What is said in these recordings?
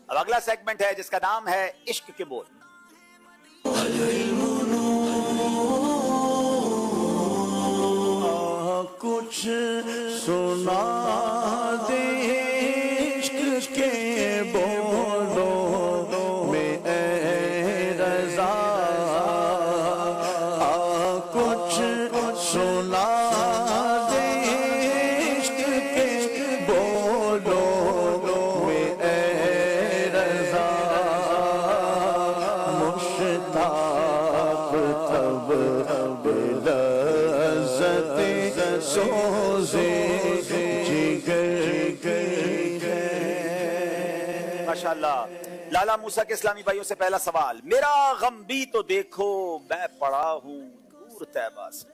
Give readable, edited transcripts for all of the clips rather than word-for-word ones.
اب اگلا سیگمنٹ ہے جس کا نام ہے عشق کے بول. کچھ سنا دے عشق کے بولوں میں اے رضا، کچھ سنا دے عشق کے بولوں میں اے رضا، مشتاق تب لذت سوزے جگر ماشاءاللہ. لالا موسیٰ کے اسلامی بھائیوں سے پہلا سوال. میرا غم بھی تو دیکھو میں پڑا ہوں دور طیبہ سے.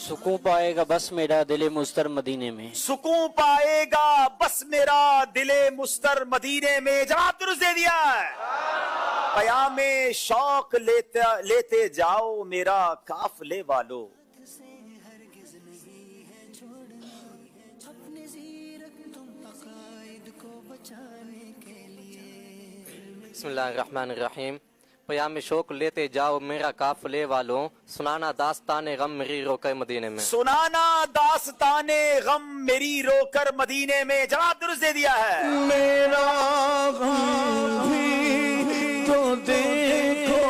سکون پائے گا بس میرا دل مستر مدینے میں. سکون پائے گا بس میرا دل مستر مدینے میں. جواب درست دے دیا ہے. پیام شوق لیتے جاؤ میرا قافلے والو. بسم اللہ الرحمن الرحیم. پیام شوق لیتے جاؤ میرا قافلے والوں، سنانا داستان غم میری رو کر مدینے میں. سنانا داستان غم میری رو کر مدینے میں. جواب درست دے دیا ہے. میرا غم بھی تو دیکھو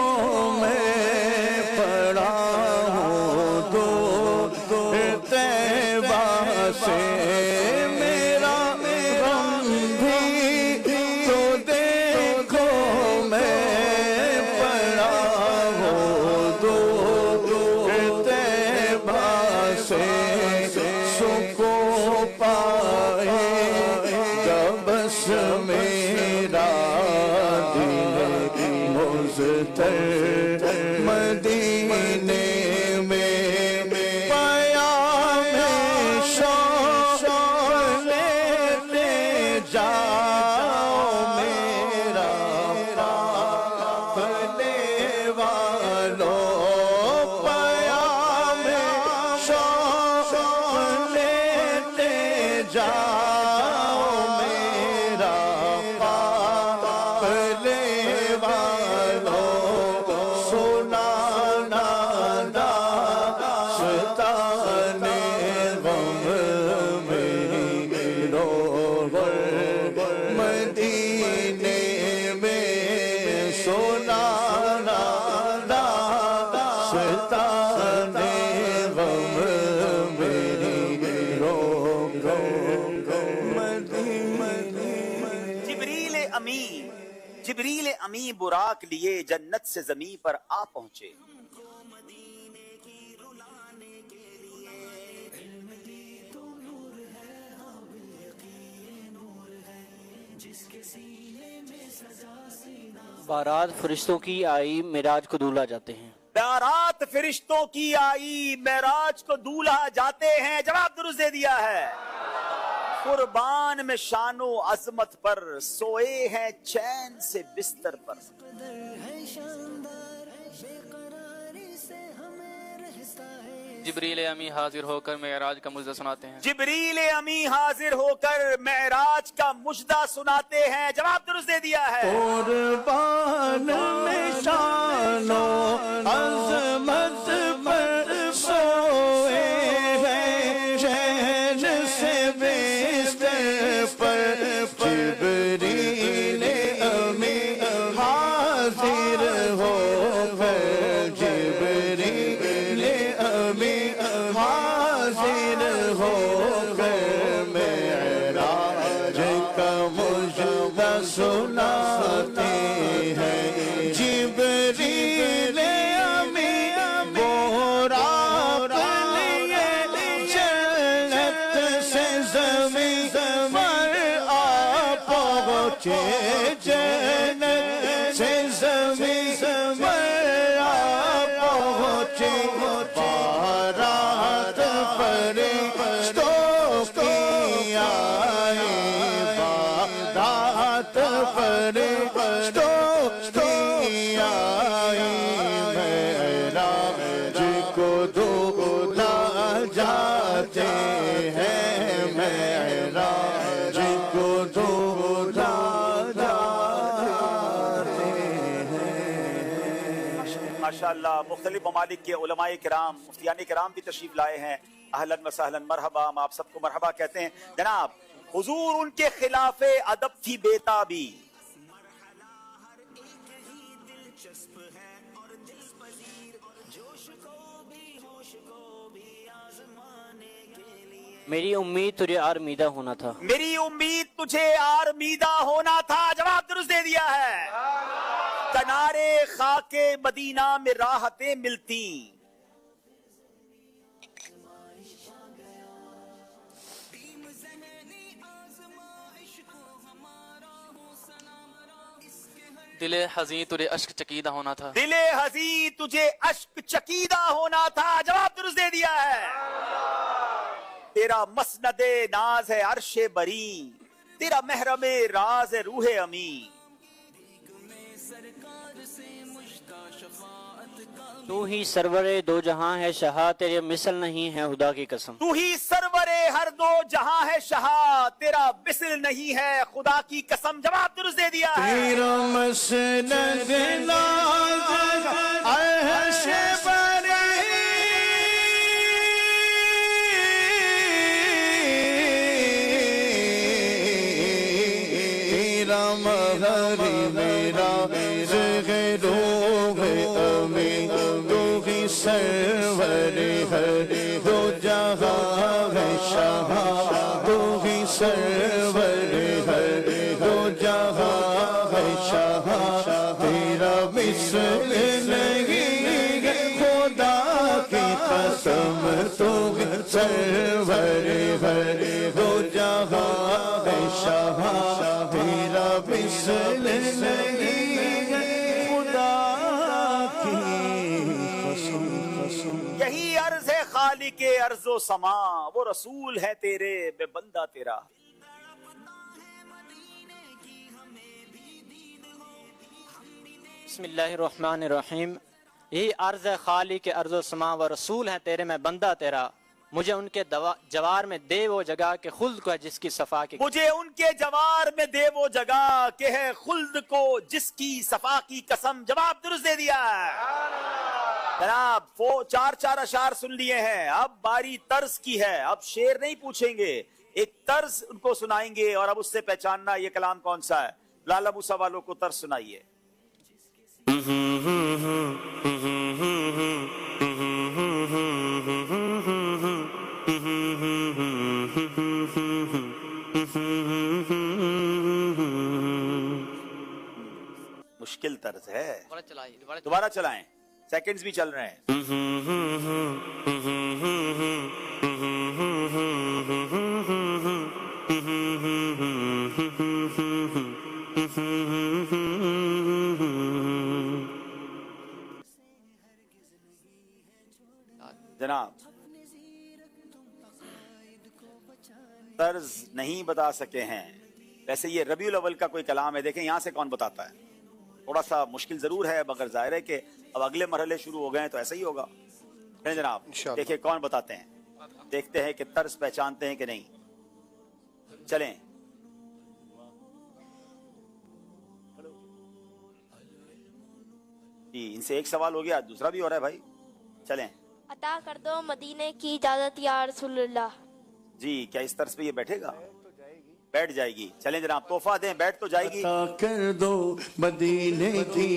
میں پڑا ہوں دور طیبہ سے. میرا غم بھی تو دیکھو میں پڑا ہوں دور طیبہ سے. سکون پائے گا بس میرا دل مضطر مدینے میں. پیام شوق لیتے جاؤ میرا قافلے والوں. پیام شوق لیتے جاؤ میرا قافلے والوں. سنانا داستان غم میری رو مدینے میں. سنانا داستان غم میری رو مدینے. جبریل امی براق لیے جنت سے زمین پر آ پہنچے. بارات فرشتوں کی آئی معراج کو دولہا جاتے ہیں. بارات فرشتوں کی آئی معراج کو دولہا جاتے ہیں. جواب درست دے دیا ہے. قربان میں شان و عظمت پر سوئے ہیں چین سے بستر پر. جبریل امی حاضر ہو کر معراج کا مجدہ سناتے ہیں. جبریل امی حاضر ہو کر معراج کا مجدہ سناتے ہیں. جواب درست دے دیا ہے. قربان میں شان و عظمت پر سوئے ہیں چین سے بستر پر. جبریل امی حاضر ہو کر جبریل امی حاضر ہو کر معراج کا مجدہ سناتے ہیں. جبریل امی براق لیے جنت سے زمین پر آ پہنچے. جنت سے زمین پر آ پہنچے. بارات فرشتوں کی آئی. بارات فرشتوں کی آئی. معراج کو دولہا جاتے ہیں. معراج کو ماشاءاللہ مختلف ممالک کے علماء کرام مفتیان کرام بھی تشریف لائے ہیں. اہلاً و سہلاً مرحبا. ہم آپ سب کو مرحبا کہتے ہیں. جناب حضور ان کے خلاف ادب تھی بیتابی. میری امید تجھے آرمیدہ ہونا تھا. میری امید تجھے آرمیدہ ہونا تھا. جواب درست دے دیا ہے. کنارے خاک مدینہ میں راحتیں ملتی. دل حزین تجھے اشک چکیدہ ہونا تھا. دل حزین تجھے اشک چکیدہ ہونا تھا. جواب درست دے دیا ہے. تیرا مسند ناز ہے عرش بری. تیرا محرم راز ہے روح امی. تو ہی سرور دو جہاں ہے شہا تیرے مثل نہیں ہے خدا کی قسم. تو ہی سرور ہر دو جہاں ہے شہا تیرا مثل نہیں ہے خدا کی قسم. جواب درست دے دیا ہے. تیرا مسند ناز عرش بری. تیرا مہر میرا زغروغ امی. تو ہی سرور ہر دو جہاں ہے شہا. تو ہی سرور ہر دو جہاں ہے شہا. تیرا مثل نہیں ہے خدا کی قسم. تو ہی سرور ہر دو جہاں ہے شہا. تیرا مثل نہیں ہے خدا کی قسم. یہی عرض ہے خالق ارض و سما. وہ رسول ہے تیرے میں بندہ تیرا. بسم اللہ الرحمن الرحیم. یہی عرض ہے خالق ارض و سما و رسول ہے تیرے میں بندہ تیرا. مجھے ان کے جوار میں دے وہ جگہ کہ خلد کو ہے جس کی صفا کی. مجھے ان کے جوار میں دے وہ جگہ کہ ہے خلد کو جس کی صفا کی قسم. جواب درست دے دیا ہے. جناب چار اشعار سن لیے ہیں. اب باری طرز کی ہے. اب شعر نہیں پوچھیں گے, ایک طرز ان کو سنائیں گے اور اب اس سے پہچاننا یہ کلام کون سا ہے. لالا موسیٰ والوں کو طرز سنائیے. مشکل طرز ہے. دوبارہ چلائیں. سیکنڈز بھی چل رہے ہیں. جناب طرز نہیں بتا سکے ہیں. ویسے یہ ربیع الاول کا کوئی کلام ہے. دیکھیں یہاں سے کون بتاتا ہے. تھوڑا سا مشکل ضرور ہے مگر ظاہر ہے کہ اب اگلے مرحلے شروع ہو گئے ہیں تو ایسا ہی ہوگا. جناب دیکھیں کون بتاتے ہیں. دیکھتے ہیں کہ طرز پہچانتے ہیں کہ نہیں. چلیں. جی ان سے ایک سوال ہو گیا, دوسرا بھی ہو رہا ہے بھائی. چلیں. عطا کر دو مدینے کی اجازت یا رسول اللہ. جی کیا اس طرز پہ یہ بیٹھے گا؟ بیٹھ جائے گی. چلیں جناب توحفہ دیں. بیٹھ تو جائے گی. عطا کر دو مدینے کی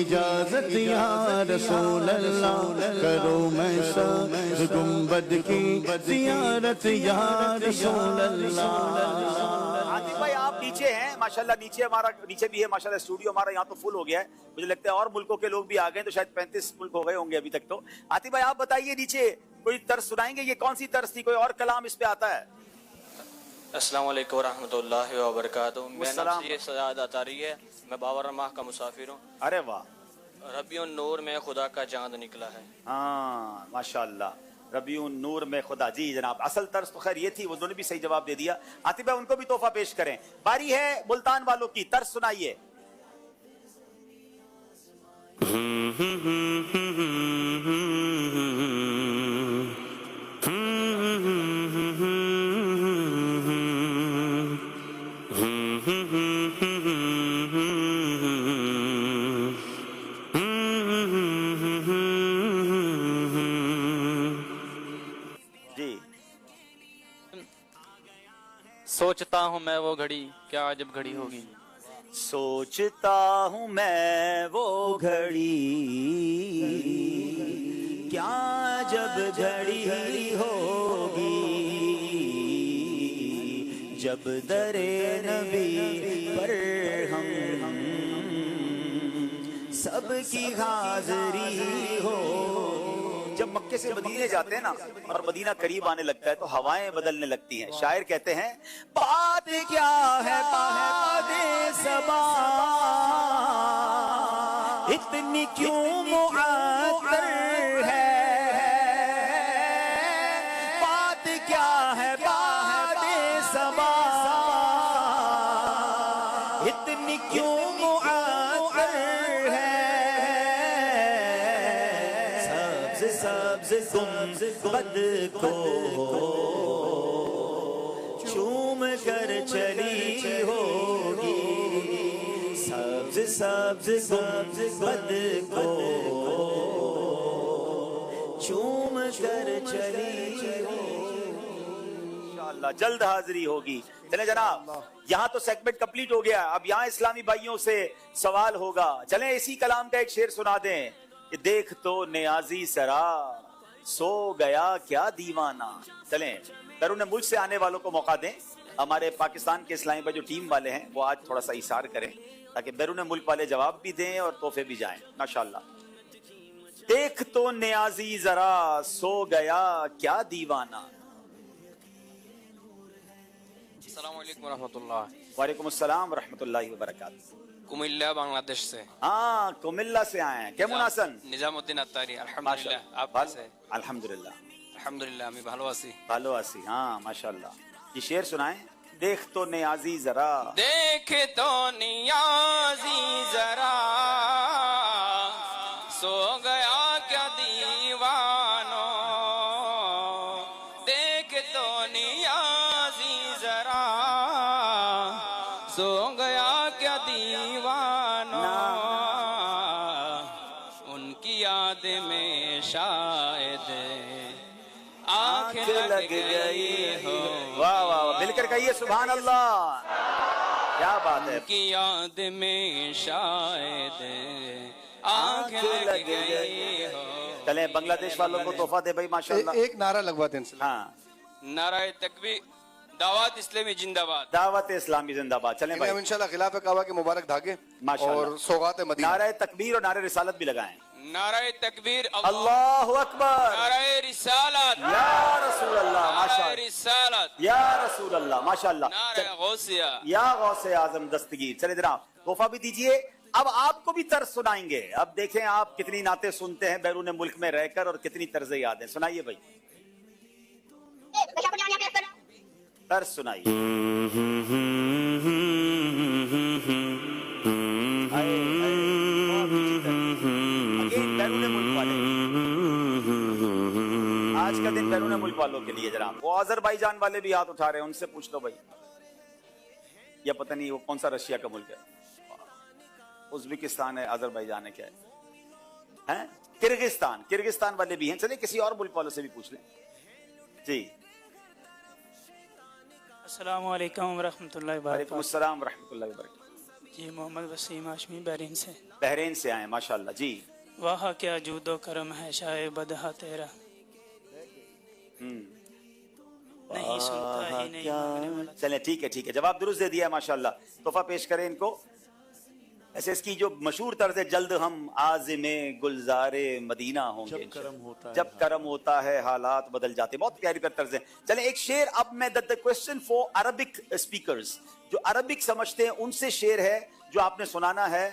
اجازت یا رسول اللہ. کرو میں سر گنبد کی زیارت یا رسول اللہ. عاطف بھائی آپ نیچے ہیں ماشاءاللہ. نیچے بھی ہے ماشاءاللہ. اسٹوڈیو ہمارا یہاں تو فل ہو گیا ہے. مجھے لگتا ہے اور ملکوں کے لوگ بھی آ گئے تو شاید 35 ملک ہو گئے ہوں گے ابھی تک. تو عاطف بھائی آپ بتائیے نیچے کوئی طرز سنائیں گے. یہ کون سی طرز تھی؟ کوئی اور کلام اس پہ آتا ہے؟ السلام علیکم ورحمۃ اللہ وبرکاتہ. میرا نام یہ سجاد اطاری ہے. میں 52 ماہ کا مسافر ہوں. ارے واہ. ربیع النور میں خدا کا چاند نکلا ہے. ہاں ماشاءاللہ. ربیع النور میں خدا. جی جناب اصل طرز تو خیر یہ تھی. انہوں نے بھی صحیح جواب دے دیا. عاطف بھائی ان کو بھی تحفہ پیش کریں. باری ہے ملتان والوں کی. طرز سنائیے. میں وہ گھڑی کیا عجب گھڑی ہوگی. سوچتا ہوں میں وہ گھڑی کیا جب گھڑی ہوگی جب در نبی پر ہم سب کی حاضری ہو. جب مکے سے مدینے جاتے ہیں نا اور مدینہ قریب آنے لگتا ہے تو ہوائیں بدلنے لگتی ہیں. شاعر کہتے ہیں بات کیا ہے بات صبا اتنی کیوں معطر ہے. بات کیا ہے بات صبا اتنی کیوں معطر ہے. سبز گنبد کو چوم کر چلی ہوگی. سبز گنبد کو چوم کر چلی ہوگی. انشاءاللہ جلد حاضری ہوگی. چلیں جناب یہاں تو سیگمنٹ کمپلیٹ ہو گیا. اب یہاں اسلامی بھائیوں سے سوال ہوگا. چلیں اسی کلام کا ایک شعر سنا دیں کہ دیکھ تو نیازی سرا سو گیا کیا دیوانہ. چلیں بیرون ملک سے آنے والوں کو موقع دیں. ہمارے پاکستان کے اسلامی بھائی جو ٹیم والے ہیں وہ آج تھوڑا سا اِشارہ کریں تاکہ بیرون ملک والے جواب بھی دیں اور تحفے بھی جائیں. ماشاءاللہ. دیکھ تو نیازی ذرا سو گیا کیا دیوانہ. السلام علیکم ورحمۃ اللہ. وعلیکم السلام ورحمۃ اللہ وبرکاتہ. کمیلا بنگلہ دیش سے. ہاں کمیلا سے آئے ہیں. کیمن آسن؟ نظام الدین اتاری. الحمدللہ. آپ کیسے؟ الحمدللہ الحمدللہ আমি ভালো আছি. ভালো আছি. ہاں ماشاءاللہ. یہ شعر سنائیں. دیکھ تو نیازی ذرا دیکھ تو نیازی ذرا سو گیا کیا دیوانو. دیکھ تو نیازی ذرا سو گیا کیا دیوانو. ان کی یاد میں شاید آنکھ لگ گئی ہو. واہ واہ مل کر کہیے سبحان اللہ. کیا بات ہے. ان کی یاد میں شاید آنکھ لگ گئی ہو. چلیں بنگلہ دیش والوں کو تحفہ دے بھائی ماشاءاللہ. ایک نعرہ لگواتے ہیں. ہاں نعرہ تکبیر دعوت اسلامی زندہ باد. دعوت اسلامی زندہ باد. چلیں بھائی انشاءاللہ غلاف کعبہ کے مبارک دھاگے اور سوغات مدینہ. نعرہ تکبیر اور نعرہ رسالت بھی لگائیں. نعرہ تکبیر اللہ اکبر. نعرہ رسالت یا رسول اللہ نعرہ ماشاءاللہ. رسالت یا رسول اللہ ماشاءاللہ. نعرہ غوثیہ یا غوث اعظم دستگیر. چلے جناب تحفہ بھی دیجئے. اب آپ کو بھی طرز سنائیں گے. اب دیکھیں آپ کتنی نعتیں سنتے ہیں بیرون ملک میں رہ کر اور کتنی طرزیں یاد ہیں. سنائیے بھائی طرز سنائیے. بیرون ملک والے آج کا دن بیرون ملک والوں کے لیے جناب. وہ آذربائیجان والے بھی ہاتھ اٹھا رہے ہیں. ان سے پوچھ لو بھائی. یا پتہ نہیں وہ کون سا رشیا کا ملک ہے. ازبکستان ہے آذربائیجان ہے کیا ہے. کرغستان والے بھی ہیں. چلیے کسی اور ملک والوں سے بھی پوچھ لیں. جی السلام علیکم ورحمۃ اللہ وعلیکم وبرکاتہ. السلام ورحمۃ اللہ وبرکاتہ. جی محمد وسیم ہاشمی بحرین سے. بحرین سے آئے ماشاءاللہ. جی واہ کیا جود و کرم ہے شاہ بدہا تیرا. نہیں سنتا ہی نہیں مانگنے والا. چلیں ٹھیک ہے جواب درست دے دیا ہے ماشاءاللہ. تحفہ پیش کریں ان کو. ایسے اس کی جو مشہور طرز ہے جلد ہم عازم گلزار مدینہ ہوں گے جب کرم ہوتا ہے حالات بدل جاتے. بہت پیاری طرز ہے. چلیں ایک شعر اب میں the question for Arabic speakers جو عربک سمجھتے ہیں ان سے شعر ہے جو آپ نے سنانا ہے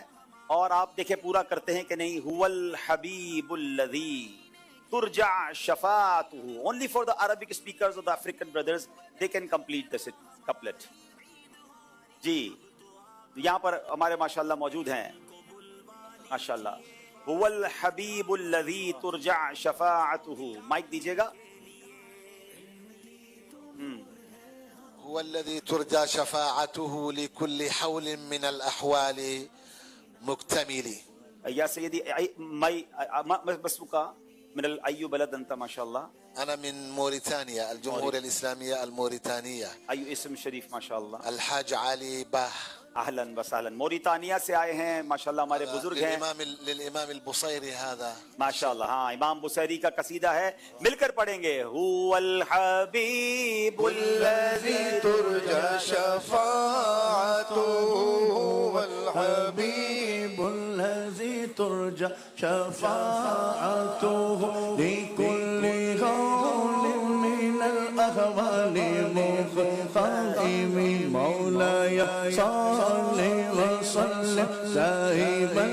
اور آپ دیکھیں پورا کرتے ہیں کہ نہیں. هو الحبیب الذی ترجع شفاعته. Only for the Arabic speakers of the African brothers they can complete this couplet. جی یہاں پر ہمارے ماشاءاللہ موجود ہیں ماشاءاللہ. هو الحبیب الذی ترجع شفاعته. مائک دیجئے گا. هو الذي ترجى شفاعته لكل حول من الأحوال مكتمل. يا سيدي بسمك من الأي بلد أنت ما شاء الله. أنا من موريتانيا الجمهورية الإسلامية الموريتانية. أي اسم شريف ما شاء الله. الحاج علي باه. اہلاً وسہلاً. موریتانیا سے آئے ہیں ماشاءاللہ ہمارے بزرگ ہیں. للإمام البصيري هذا. ماشاءاللہ. ہاں امام بصیری کا قصیدہ ہے, مل کر پڑھیں گے. هو الحبیب الذی ترجى شفاعته هو الحبيب الذي ترجى شفاعته لكل هول من الأهوال مفخم مولاي صل وسلم دائما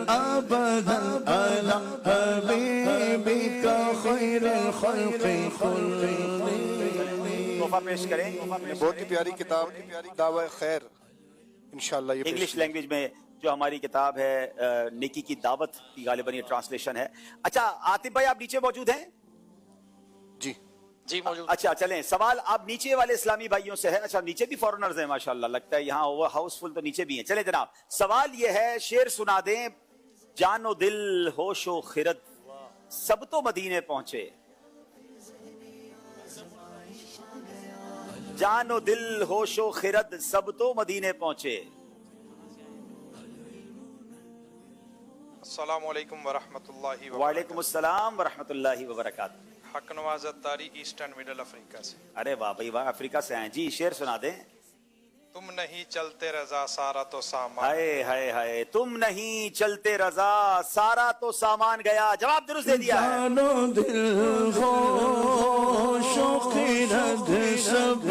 أبدا على حبيبك خير الخلق كلهم. پیش کریں. بہت ہی پیاری کتاب دعوی خیر انشاءاللہ. یہ انگلش لینگویج میں جو ہماری کتاب ہے نیکی کی دعوت کی غالباً یہ ٹرانسلیشن ہے. اچھا عاطف بھائی آپ نیچے موجود ہیں؟ جی جی موجود. اچھا چلیں, سوال آپ نیچے والے اسلامی بھائیوں سے ہے. اچھا نیچے بھی فورنرز ہیں ماشاءاللہ, لگتا ہے یہاں اوور ہاؤس فل تو نیچے بھی ہیں. چلیں جناب, سوال یہ ہے, شعر سنا دیں. جان و دل ہوش و خرد سب تو مدینے پہنچے. جان و دل ہوش و خرد سب تو مدینے پہنچے. السلام علیکم ورحمۃ اللہ وبرکاتہ. وعلیکم السلام ورحمۃ اللہ وبرکاتہ. حق نواز اتاری ایسٹ اینڈ مڈل افریقہ سے. ارے واہ بھائی واہ, افریقہ سے ہیں جی. شعر سنا دیں. تم نہیں چلتے رضا سارا تو سامان. ہائے ہائے ہائے, تم نہیں چلتے رضا سارا تو سامان گیا. جواب درست دے دیا ہے. جانو دل ہوش و خرد سب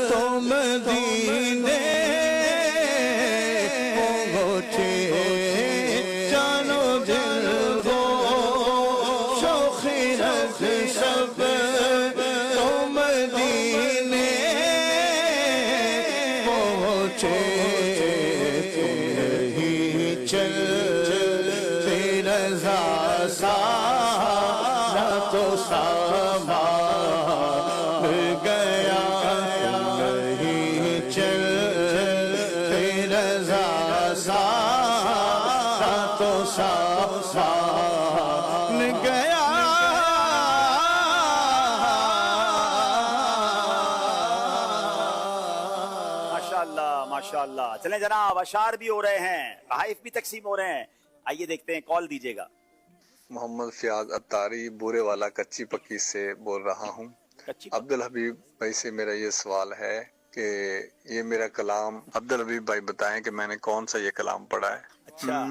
تو مدینے پہنچے. جانو دل ہوش و خرد سب تو مدینے پہنچے. تم چلتے رضا سارا تو سامان گیا. نہیں چلتے رضا سارا تو سامان گیا. ماشاءاللہ ماشاءاللہ. چلیں جناب, اشعار بھی ہو رہے ہیں, تحائف بھی تقسیم ہو رہے ہیں. آئیے دیکھتے ہیں, کال دیجیے گا. محمد فیاض اتاری بورے والا کچی پکی سے بول رہا ہوں. عبدالحبیب بھائی سے میرا یہ سوال ہے کہ یہ میرا کلام, عبدالحبیب بھائی بتائیں کہ میں نے کون سا یہ کلام پڑھا ہے. اچھا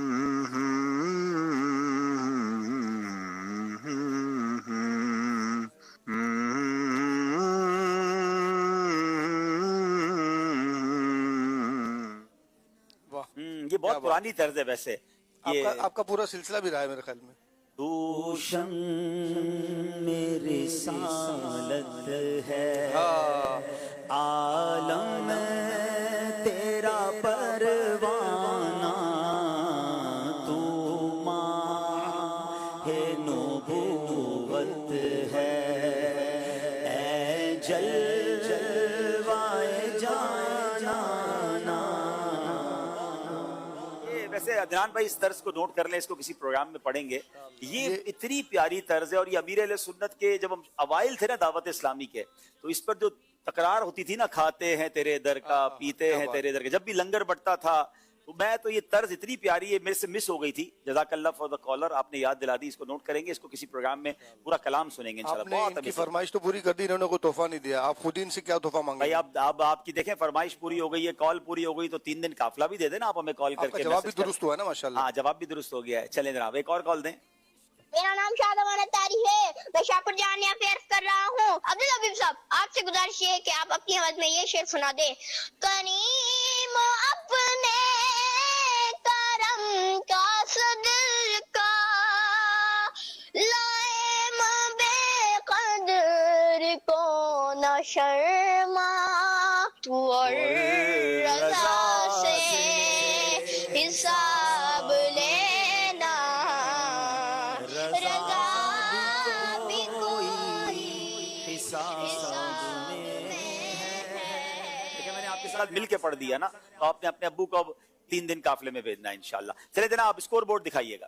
یہ بہت پرانی طرز ہے ویسے. آپ کا پورا سلسلہ بھی رہا ہے میرے خیال میں. دوشم میں رسالت ہے, عالم تیرا پروانہ, تو ماہ نبوت ہے, اے جلوائے جانانا. ویسے عدنان بھائی اس طرز کو نوٹ کر لیں, اس کو کسی پروگرام میں پڑھیں گے. یہ اتنی پیاری طرز ہے, اور یہ امیر اہل سنت کے جب ہم اوائل تھے نا دعوت اسلامی کے, تو اس پر جو تکرار ہوتی تھی نا, کھاتے ہیں تیرے در کا, پیتے ہیں تیرے در کا, جب بھی لنگر بٹتا تھا تو میں تو یہ طرز اتنی پیاری ہے, میرے سے مس ہو گئی تھی. جزاک اللہ فار دا کالر, آپ نے یاد دلا دی. اس کو نوٹ کریں گے, اس کو کسی پروگرام میں پورا کلام سنیں گے انشاءاللہ. آپ نے ان کی فرمائش تو پوری کر دی, انہوں نے کوئی تحفہ نہیں دیا. آپ خود ان سے کیا تحفہ مانگے؟ بھائی آپ کی دیکھیں, فرمائش پوری ہو گئی ہے, کال پوری ہو گئی, تو 3 دن قافلہ بھی دے دیں نا آپ ہمیں کال کر کے. جواب بھی درست ہوا ہے نا ماشاءاللہ. ہاں جواب بھی درست ہو گیا ہے. چلیں جناب ایک اور کال دیں. میرا نام شاد امان اتاری ہے, میں شاپور جانیا پیرس کر رہا ہوں. عبدالحبیب صاحب آپ سے گزارش ہے کہ آپ اپنی آواز میں یہ شعر سنا دیں. کریم اپنے کرم کا صدقہ لائم بے قدر کو نہ شرما, تو اور رضا سے حساب لینا, رضا بھی کوئی حساب میں ہے. میں نے آپ کے ساتھ مل کے پڑھ دیا نا, تو آپ نے اپنے ابو کو 3 دن قافلے میں بھیجنا ہے انشاءاللہ. چلے جناب اسکور بورڈ دکھائیے گا.